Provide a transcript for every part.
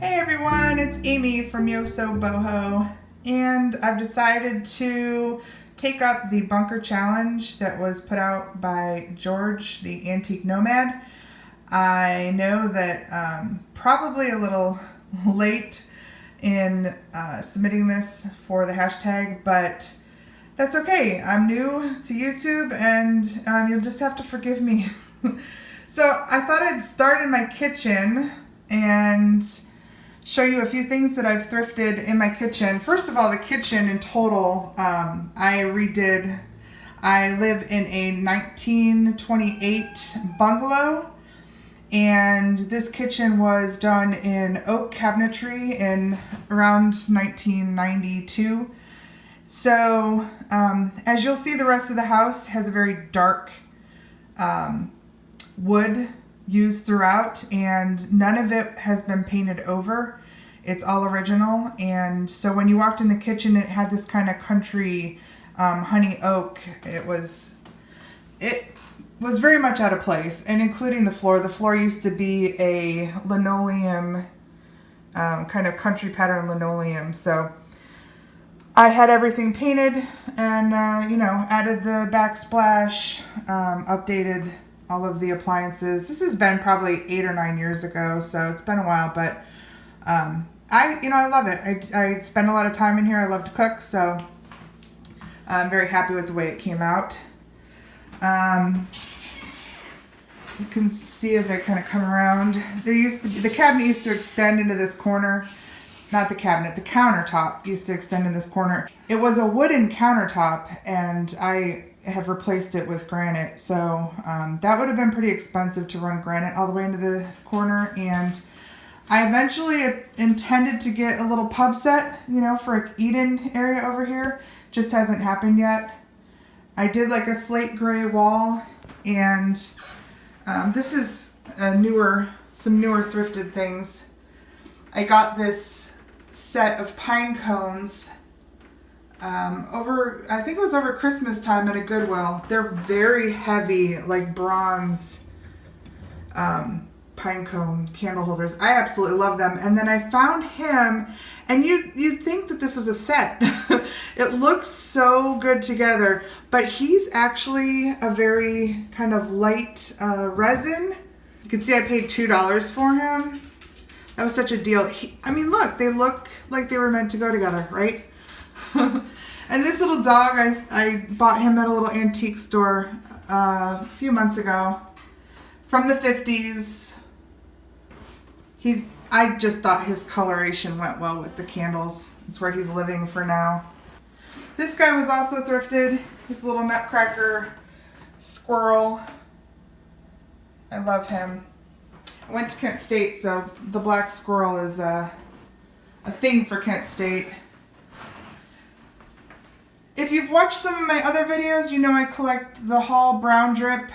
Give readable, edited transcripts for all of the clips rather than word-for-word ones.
Hey everyone, it's Amy from Yoso Boho, and I've decided to take up the bunker challenge that was put out by George, the antique nomad. I know that probably a little late in submitting this for the hashtag, but that's okay. I'm new to YouTube and you'll just have to forgive me. So I thought I'd start in my kitchen and show you a few things that I've thrifted in my kitchen. First of all, the kitchen in total, I redid. I live in a 1928 bungalow, and this kitchen was done in oak cabinetry in around 1992. So as you'll see, the rest of the house has a very dark wood used throughout, and none of it has been painted over. It's all original, and so when you walked in the kitchen, it had this kind of country honey oak. It was very much out of place, and including the floor. The floor used to be a linoleum, kind of country pattern linoleum. So I had everything painted and, added the backsplash, updated all of the appliances. This has been probably 8 or 9 years ago, so it's been a while, but I love it. I spend a lot of time in here. I love to cook, so I'm very happy with the way it came out. You can see as I kind of come around, the cabinet used to extend into this corner. Not the cabinet, the countertop used to extend in this corner. It was a wooden countertop, and I have replaced it with granite. So that would have been pretty expensive to run granite all the way into the corner. And I eventually intended to get a little pub set, for an eat-in area over here. Just hasn't happened yet. I did like a slate gray wall, and this is some newer thrifted things. I got this set of pine cones I think it was over Christmas time at a Goodwill. They're very heavy, like bronze pine cone candle holders. I absolutely love them. And then I found him, and you'd think that this is a set. It looks so good together, but he's actually a very kind of light resin. You can see I paid $2 for him. That was such a deal. Look, they look like they were meant to go together, right? And this little dog, I bought him at a little antique store a few months ago from the 50s. I just thought his coloration went well with the candles. It's where he's living for now. This guy was also thrifted. This little nutcracker squirrel. I love him. I went to Kent State, so the black squirrel is a thing for Kent State. If you've watched some of my other videos, you know I collect the Hall brown drip.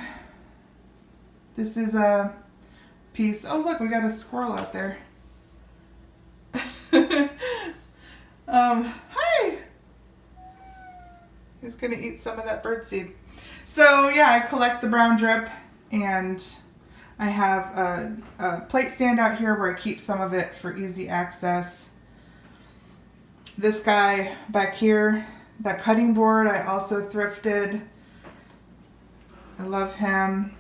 This is a piece. Oh look, we got a squirrel out there. Hi! He's gonna eat some of that birdseed. So yeah, I collect the brown drip, and I have a plate stand out here where I keep some of it for easy access. This guy back here, that cutting board, I also thrifted. I love him.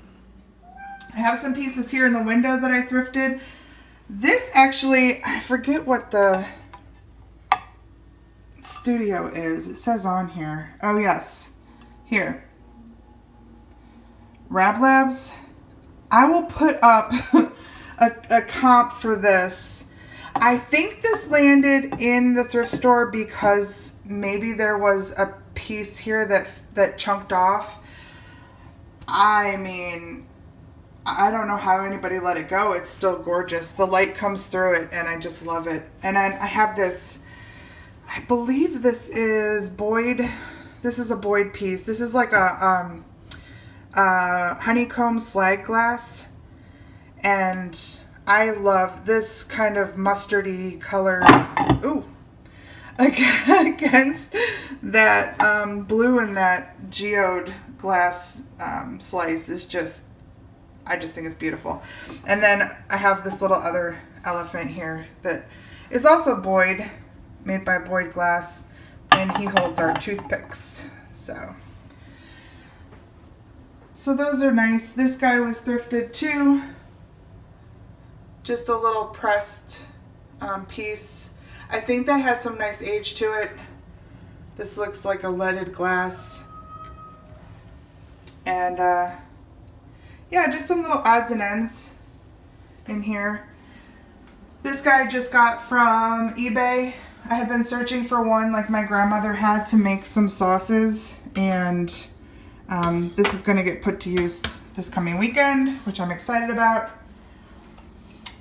I have some pieces here in the window that I thrifted. This actually, I forget what the studio is. It says on here. Oh yes, here. Rab Labs. I will put up a comp for this. I think this landed in the thrift store because maybe there was a piece here that chunked off. I don't know how anybody let it go. It's still gorgeous. The light comes through it, and I just love it. And I have this, I believe this is Boyd. This is a Boyd piece. This is like a honeycomb slag glass, and I love this kind of mustardy colors. Ooh, against that blue and that geode glass slice is just, I just think it's beautiful. And then I have this little other elephant here that is also Boyd, made by Boyd Glass, and he holds our toothpicks. So those are nice. This guy was thrifted too. Just a little pressed piece. I think that has some nice age to it. This looks like a leaded glass. And yeah, just some little odds and ends in here. This guy I just got from eBay. I had been searching for one like my grandmother had to make some sauces, and this is going to get put to use this coming weekend, which I'm excited about.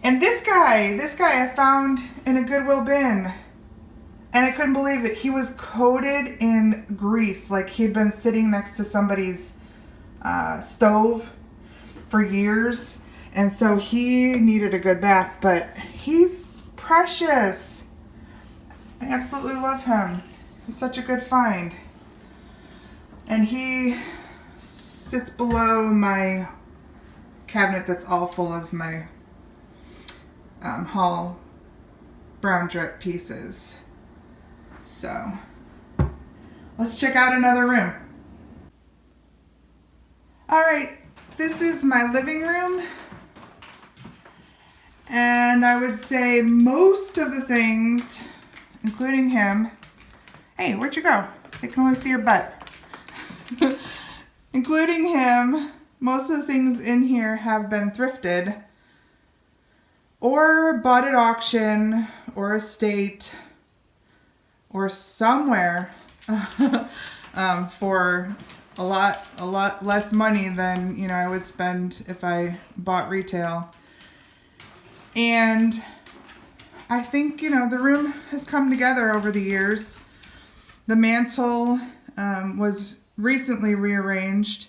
And this guy I found in a Goodwill bin, and I couldn't believe it. He was coated in grease, like he'd been sitting next to somebody's stove for years, and so he needed a good bath, but he's precious. I absolutely love him. He's such a good find. And he sits below my cabinet that's all full of my Hall brown drip pieces. So let's check out another room. All right, this is my living room. And I would say most of the things, including him, hey, where'd you go? They can only see your butt. Including him, most of the things in here have been thrifted or bought at auction or estate or somewhere for a lot less money than, you know, I would spend if I bought retail. And I think, you know, the room has come together over the years. The mantle was recently rearranged.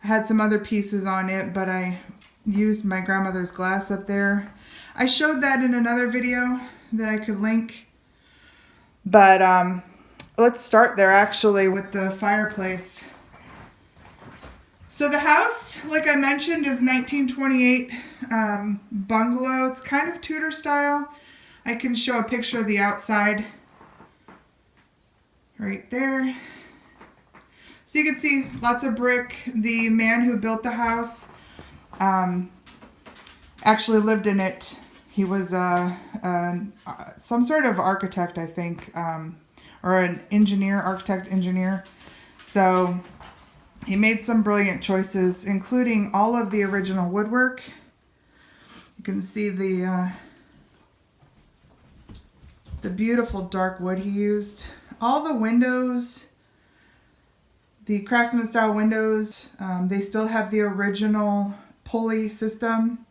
I had some other pieces on it, but I used my grandmother's glass up there. I showed that in another video that I could link. But let's start there actually with the fireplace. So the house, like I mentioned, is 1928 bungalow. It's kind of Tudor style. I can show a picture of the outside right there. So you can see lots of brick. The man who built the house actually lived in it. He was some sort of architect, I think, or an engineer, architect-engineer. So he made some brilliant choices, including all of the original woodwork. You can see the beautiful dark wood he used. All the windows, the Craftsman style windows, they still have the original pulley system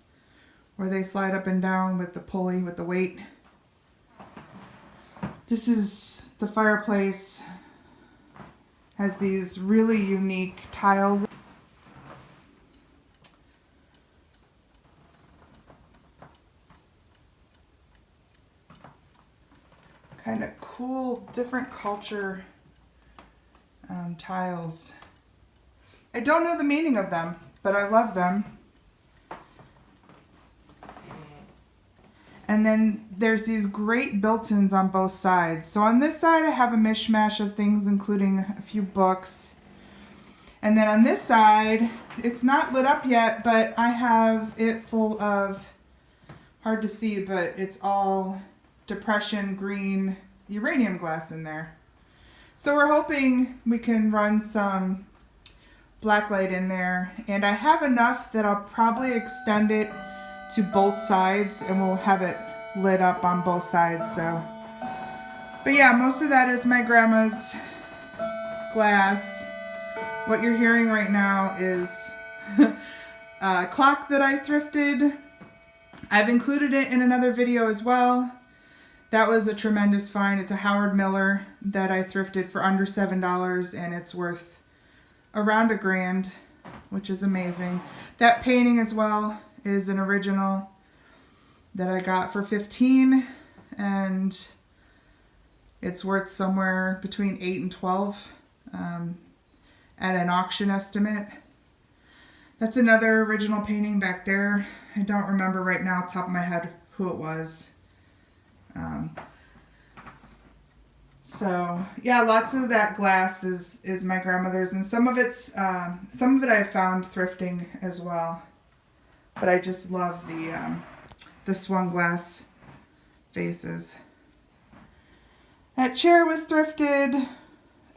where they slide up and down with the pulley, with the weight. This is the fireplace. Has these really unique tiles. Kind of cool, different culture tiles. I don't know the meaning of them, but I love them. And then there's these great built-ins on both sides. So on this side I have a mishmash of things, including a few books. And then on this side, it's not lit up yet, but I have it full of, hard to see, but it's all depression green uranium glass in there. So we're hoping we can run some blacklight in there. And I have enough that I'll probably extend it to both sides, and we'll have it lit up on both sides. So, but yeah, most of that is my grandma's glass. What you're hearing right now is a clock that I thrifted. I've included it in another video as well. That was a tremendous find. It's a Howard Miller that I thrifted for under $7, and it's worth around $1,000, which is amazing. That painting as well is an original that I got for $15, and it's worth somewhere between $8 and $12 at an auction estimate. That's another original painting back there. I don't remember right now off the top of my head who it was. So yeah, lots of that glass is my grandmother's, and some of it I found thrifting as well. But I just love the swung glass vases. That chair was thrifted.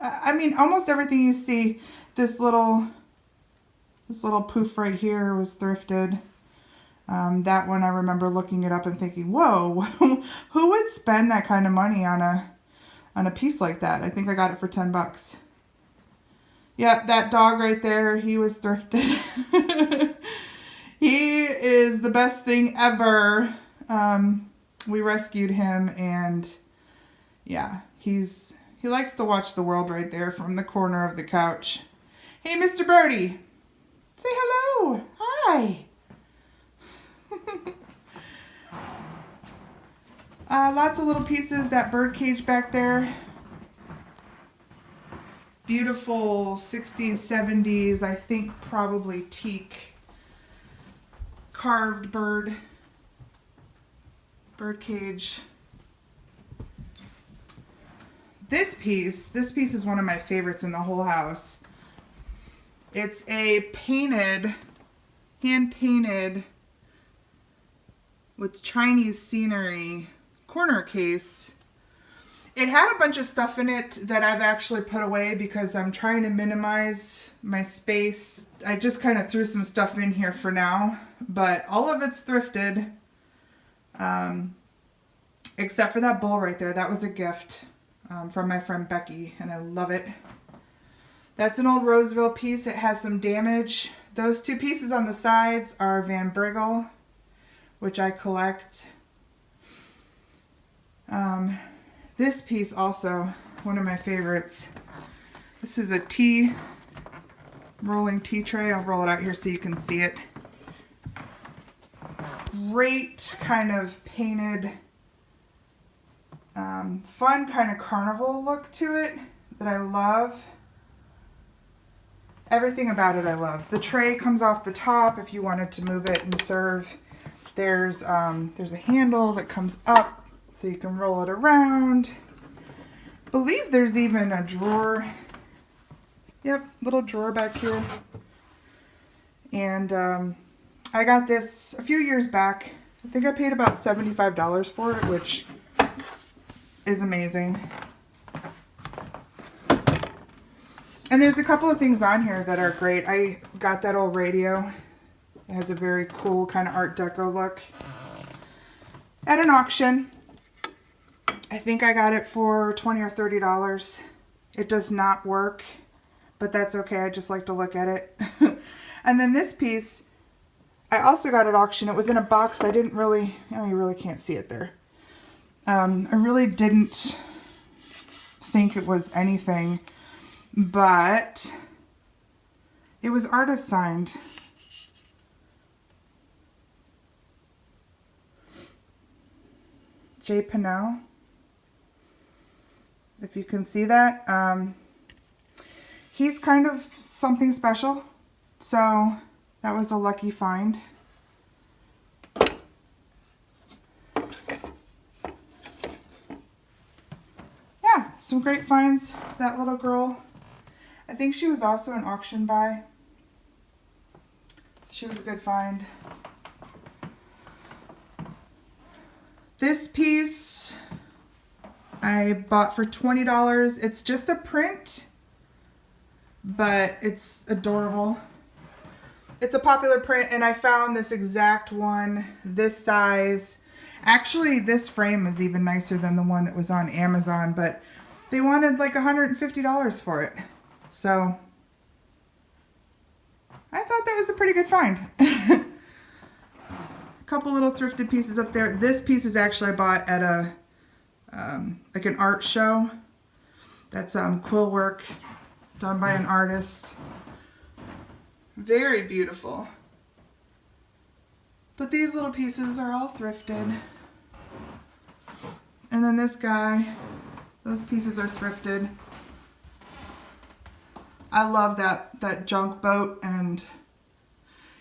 I mean, almost everything you see. This little poof right here was thrifted. That one I remember looking it up and thinking, whoa, who would spend that kind of money on a piece like that? I think I got it for $10. Yep, that dog right there, he was thrifted. He is the best thing ever. We rescued him, and yeah, he likes to watch the world right there from the corner of the couch. Hey, Mr. Birdie, say hello. Hi. Lots of little pieces. That bird cage back there. Beautiful 60s, 70s, I think probably teak carved bird cage. This piece is one of my favorites in the whole house. It's a hand painted with Chinese scenery corner case. It had a bunch of stuff in it that I've actually put away because I'm trying to minimize my space. I just kind of threw some stuff in here for now, but all of it's thrifted. Except for that bowl right there. That was a gift from my friend Becky, and I love it. That's an old Roseville piece. It has some damage. Those two pieces on the sides are Van Briggle, which I collect. This piece also, one of my favorites. This is a rolling tea tray. I'll roll it out here so you can see it. It's great kind of painted, fun kind of carnival look to it that I love. Everything about it I love. The tray comes off the top if you wanted to move it and serve. There's a handle that comes up so you can roll it around. I believe there's even a drawer. Yep, little drawer back here. And I got this a few years back. I think I paid about $75 for it, which is amazing. And there's a couple of things on here that are great. I got that old radio. It has a very cool kind of Art Deco look. At an auction. I think I got it for $20 or $30. It does not work, but that's okay. I just like to look at it. And then this piece, I also got at auction. It was in a box. I didn't really, you really can't see it there. I really didn't think it was anything, but it was artist signed. J. Pinnell. If you can see that. He's kind of something special. So that was a lucky find. Yeah, some great finds. That little girl. I think she was also an auction buy. She was a good find. This piece I bought for $20. It's just a print, but it's adorable. It's a popular print, and I found this exact one, this size. Actually, this frame is even nicer than the one that was on Amazon, but they wanted like $150 for it. So I thought that was a pretty good find. A couple little thrifted pieces up there. This piece is actually I bought at a like an art show. That's quill work done by an artist. Very beautiful. But these little pieces are all thrifted. And then this guy, those pieces are thrifted. I love that junk boat, and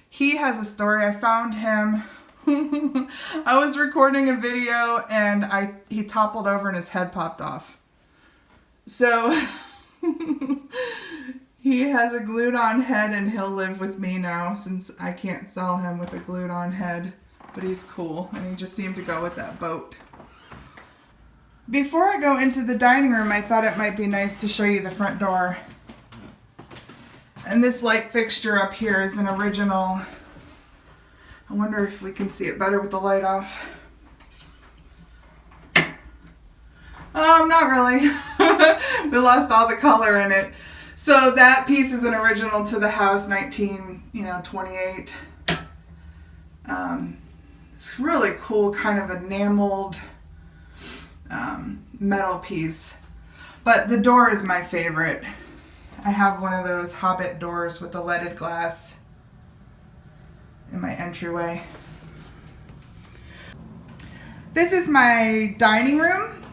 he has a story. I found him I was recording a video and he toppled over and his head popped off. So he has a glued on head and he'll live with me now since I can't sell him with a glued on head. But he's cool and he just seemed to go with that boat. Before I go into the dining room, I thought it might be nice to show you the front door. And this light fixture up here is an original. I wonder if we can see it better with the light off. Not really. We lost all the color in it. So that piece is an original to the house, 1928. It's really cool, kind of enameled metal piece. But the door is my favorite. I have one of those Hobbit doors with the leaded glass in my entryway. This is my dining room.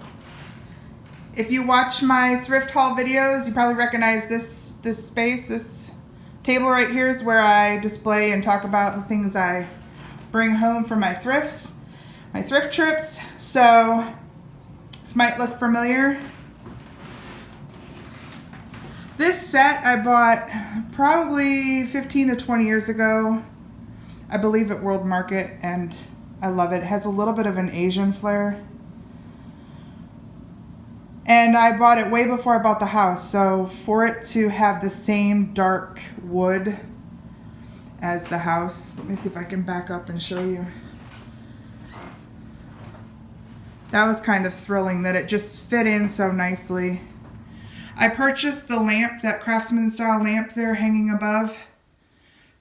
If you watch my thrift haul videos, you probably recognize this space. This table right here is where I display and talk about the things I bring home for my thrift trips. So this might look familiar. This set I bought probably 15 to 20 years ago, I believe at World Market, and I love it. It has a little bit of an Asian flair. And I bought it way before I bought the house, so for it to have the same dark wood as the house, let me see if I can back up and show you. That was kind of thrilling that it just fit in so nicely. I purchased the lamp, that Craftsman style lamp there hanging above,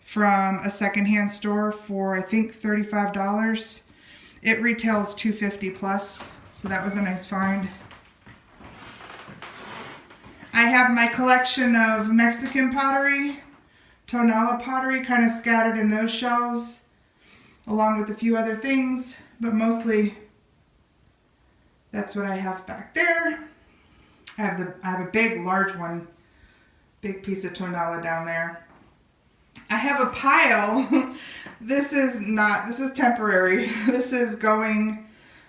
from a secondhand store for I think $35. It retails $250 plus, so that was a nice find. I have my collection of Mexican pottery, tonala pottery, kind of scattered in those shelves, along with a few other things, but mostly that's what I have back there. I have a big, large one, big piece of tonala down there. I have a pile. This is temporary. This is going,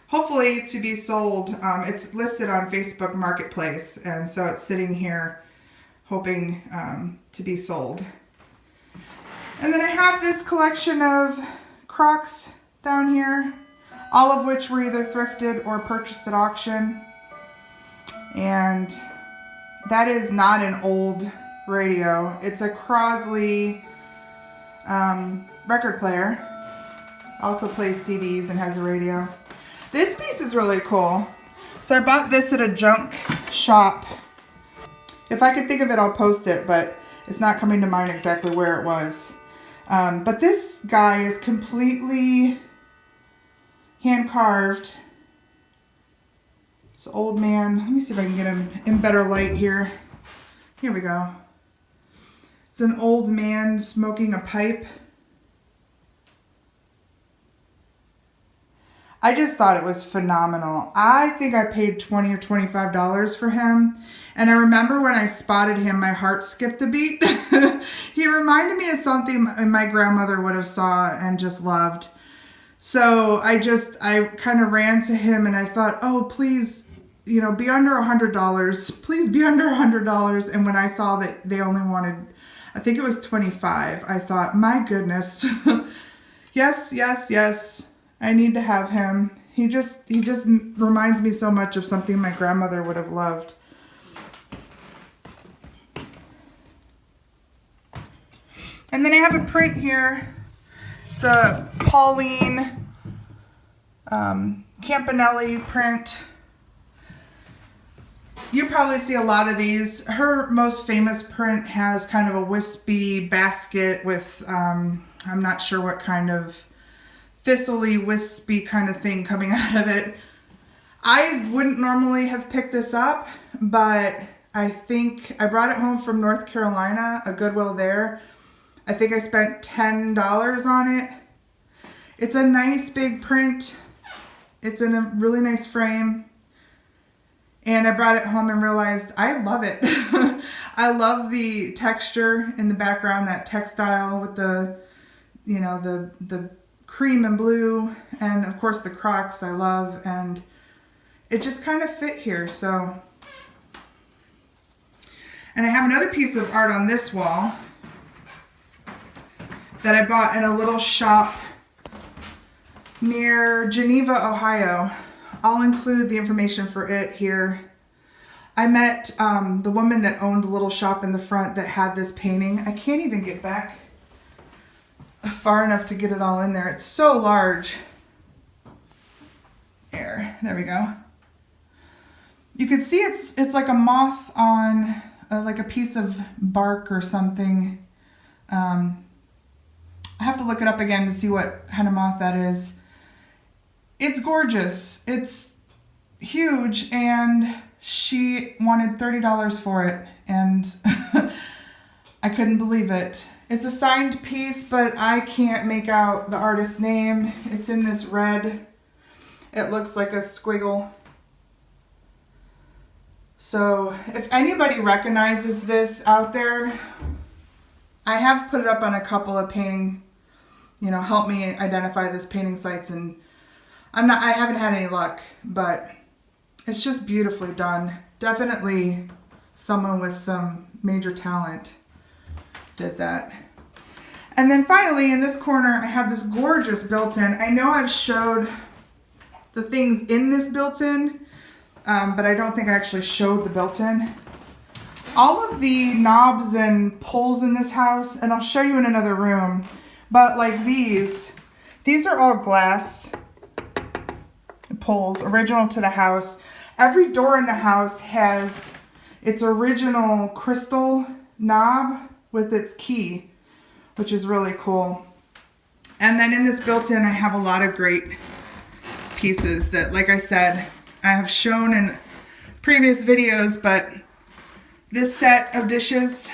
hopefully, to be sold. It's listed on Facebook Marketplace, and so it's sitting here hoping to be sold. And then I have this collection of Crocs down here, all of which were either thrifted or purchased at auction. And that is not an old radio. It's a Crosley record player. Also plays CDs and has a radio. This piece is really cool. So I bought this at a junk shop. If I could think of it, I'll post it, but it's not coming to mind exactly where it was. But this guy is completely hand carved. This old man. Let me see if I can get him in better light here. Here we go. It's an old man smoking a pipe. I just thought it was phenomenal. I think I paid $20 or $25 for him. And I remember when I spotted him, my heart skipped a beat. He reminded me of something my grandmother would have saw and just loved. So I kind of ran to him and I thought, oh, please, be under $100. Please be under $100. And when I saw that they only wanted, I think it was $25, I thought, my goodness. Yes, yes, yes. I need to have him. He just reminds me so much of something my grandmother would have loved. And then I have a print here. It's a Pauline Campanelli print. You probably see a lot of these. Her most famous print has kind of a wispy basket with, I'm not sure what kind of thistly, wispy kind of thing coming out of it. I wouldn't normally have picked this up, but I think I brought it home from North Carolina, a Goodwill there. I think I spent $10 on it. It's a nice big print. It's in a really nice frame. And I brought it home and realized I love it. I love the texture in the background, that textile with the, the cream and blue, and of course the Crocs I love, and it just kind of fit here. So, and I have another piece of art on this wall that I bought in a little shop near Geneva, Ohio. I'll include the information for it here. I met the woman that owned a little shop in the front that had this painting. I can't even get back far enough to get it all in there. It's so large. There we go. You can see it's like a moth on like a piece of bark or something. I have to look it up again to see what kind of moth that is. It's gorgeous. It's huge, and she wanted $30 for it, and I couldn't believe it. It's a signed piece, but I can't make out the artist's name. It's in this red. It looks like a squiggle. So if anybody recognizes this out there, I have put it up on a couple of painting, help me identify this painting sites, and I haven't had any luck, but it's just beautifully done. Definitely someone with some major talent did that. And then finally in this corner I have this gorgeous built-in. I know I've showed the things in this built-in, but I don't think I actually showed the built-in. All of the knobs and pulls in this house, and I'll show you in another room, but like these are all glass pulls, original to the house. Every door in the house has its original crystal knob with its key, which is really cool. And then in this built-in, I have a lot of great pieces that, like I said, I have shown in previous videos, but this set of dishes,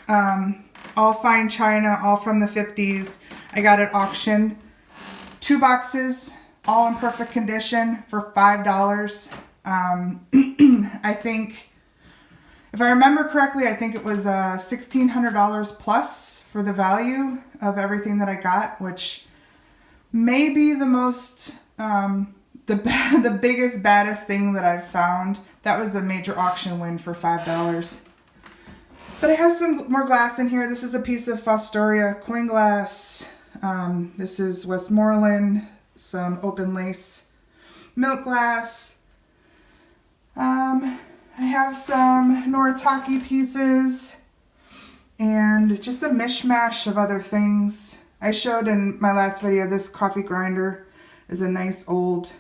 all fine china, all from the 50s. I got at auction. 2 boxes, all in perfect condition for $5. I think, if I remember correctly, I think it was $1,600 plus for the value of everything that I got, which may be the most, the biggest, baddest thing that I've found. That was a major auction win for $5. But I have some more glass in here. This is a piece of Fostoria coin glass. This is Westmoreland, some open lace milk glass. I have some Noritake pieces and just a mishmash of other things. I showed in my last video this coffee grinder is a nice old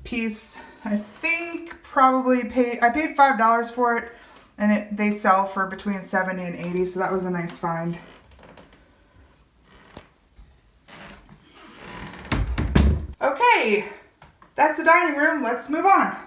piece. I think I paid $5 for it, and they sell for between $70 and $80, so that was a nice find. Okay, that's the dining room. Let's move on.